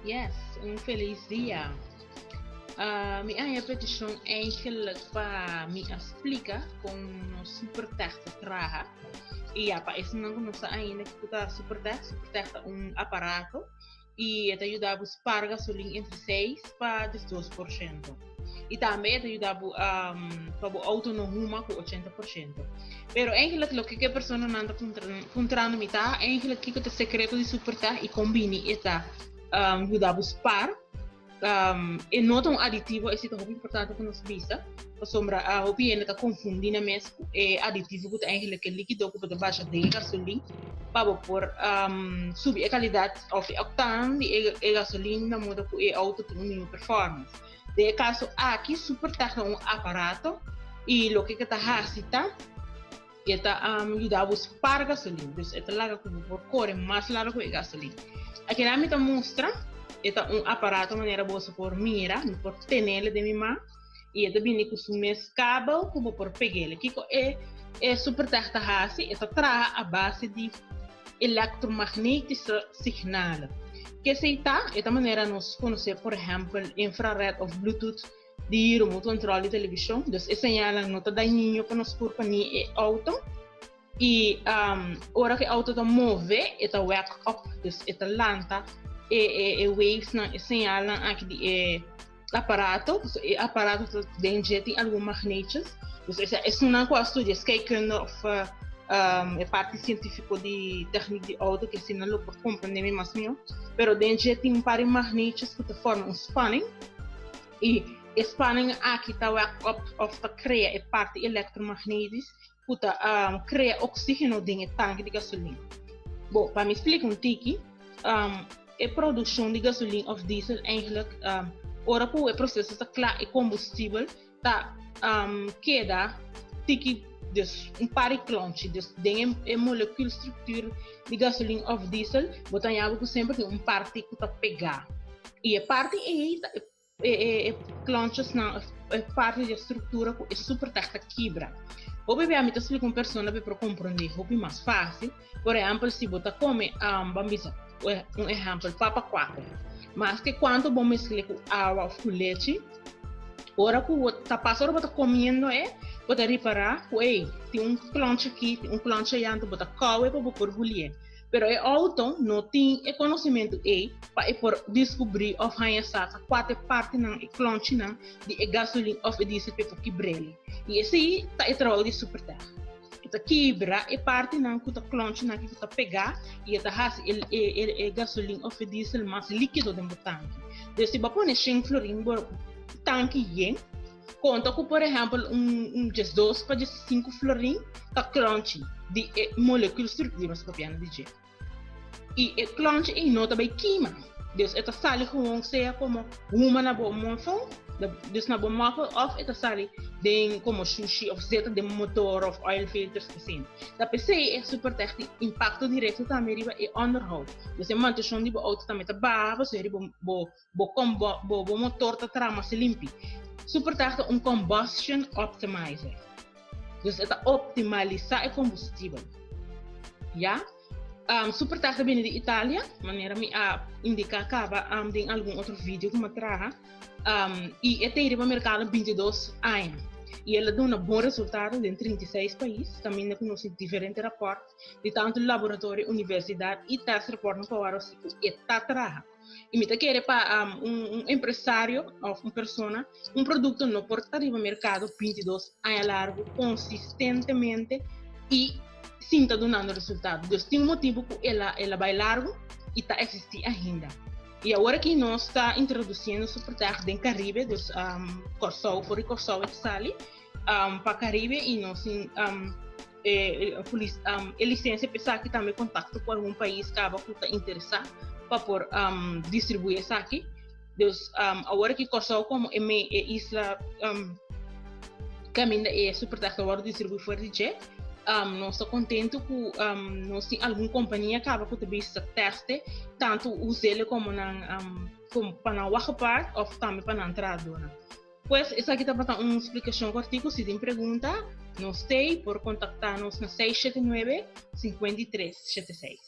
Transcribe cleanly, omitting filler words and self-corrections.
Yes, um feliz dia. Minha petição é eigenlijk para me explicar como super texto traga. E para isso não está ainda que está super texto um aparato e te ajuda a buscar gasolina entre 6 para 12%. E também te ajuda para o auto não ruma com 80%. Pero eigenlijk lo que a pessoa não anda encontrando mitad, eigenlijk que o secreto de super texto e combine esta ajuda a buscar e nota um aditivo é muito importante que nos visa a sombra a opinião está confundindo mesmo é aditivo que eigenlijk é líquido que pode baixar de gasolina para por subir a qualidade of octane de gasolina na modo que é auto tem uma performance de caso aqui super tá um aparato e o que está hasita está ajuda a buscar gasolina então é larga como por correr mais largo que gasolina aqui na meta mostra esta um aparato maneira boa por mira, por tenele de mima e esta bini com o mesmo cabo como por pegar que é super tarta hasi esta traz a base de eletromagnético signal que se está esta maneira nos conhecer por exemplo infrared ou bluetooth de remote control de televisão então esse sinal não está daninho para nos por pani e auto e hora que o auto está move esta wake up então esta lanta waves na señalan aqui de aparato, o aparato tem alguns magnetos, é uma coisa de que é parte científica de técnica de auto que se não lo pode compreender mais meu, pero dentro tem um par de magnetos que formam um spanning e spanning aqui está of cria é parte eletromagnética que cria oxígeno dentro do tanque de gasolina. Bom, para me explicar tiki, a produção de gasolina ou diesel eigenlijk ora que o processo está claro e combustível tá queda tiki dus par de clonche dus tem a molécula estrutura de gasolina ou diesel botar que sempre tem parte que tá pegar e a parte é clonches na parte da estrutura que é super taxa quebra. Obviamente, se uma pessoa para compreender, é mais fácil. Por exemplo, se você come um exemplo, papa quaco. Mas que quando você mescla com água ou leite, ora que você está passando, você está comendo, você reparar, tem um clonche aqui, tem um clonche aí, você come para você bolher. Pero o auto não tem conhecimento para descobrir ou fazer quatro partes na clonche de gasolina ou diesel para quebrar. E esse é o trabalho de superterra. Kita quebra e parte na kuta clonche na kita pegar e esta has el gasolina ou diesel mais líquido dentro do tanque. Então se você põe 100 florin no tanque yen, conta com por exemplo 2 para 5 florin da clonche de molécula estrutura se copiando de jet. E o clonche e nota bem queima. Então esta sale com seja como uma na boa monfão. Dus na bomafel of ita sali den como sushi of zeta de motor of oil filters assim. Da PC é super técnico, impacto direto também riba e onderhoud. Dus é manutenção de auto também tá baba, so riba bo motor tá trama se limpi. Super técnico combustion optimizer. Dus ita optimalizar o combustível. Ja? Super técnico viene de Itália, maneira me indicar acaba em algum outro vídeo que me traga. E até ir para o mercado 22 anos. E ela dá um bom resultado em 36 países. Também conhece diferentes reportes de tanto laboratório, universidade e teste reportam para o ciclo e está e me quer para empresário ou uma pessoa, produto não pode ir para o mercado 22 anos largo, consistentemente e sim está dando resultado. Então, tem motivo que ela vai largo e está existindo ainda. E agora que nós está introduzindo o superterra em Caribe, dos Corsol, por Corsol e Sali, para Caribe e nós licença pensar que também contato com algum país que está interessado para por distribuir isso aqui. Dos agora que Corsol como é isla caminha é superterra agora distribui fora de jet. Nós estamos contentes que nós temos alguma companhia que acaba com esse teste, tanto usá-lo como para o parte ou também para a entrada. Pois, essa aqui está para uma explicação curta. Se tem pergunta, nós temos por contactar-nos na 679-5376.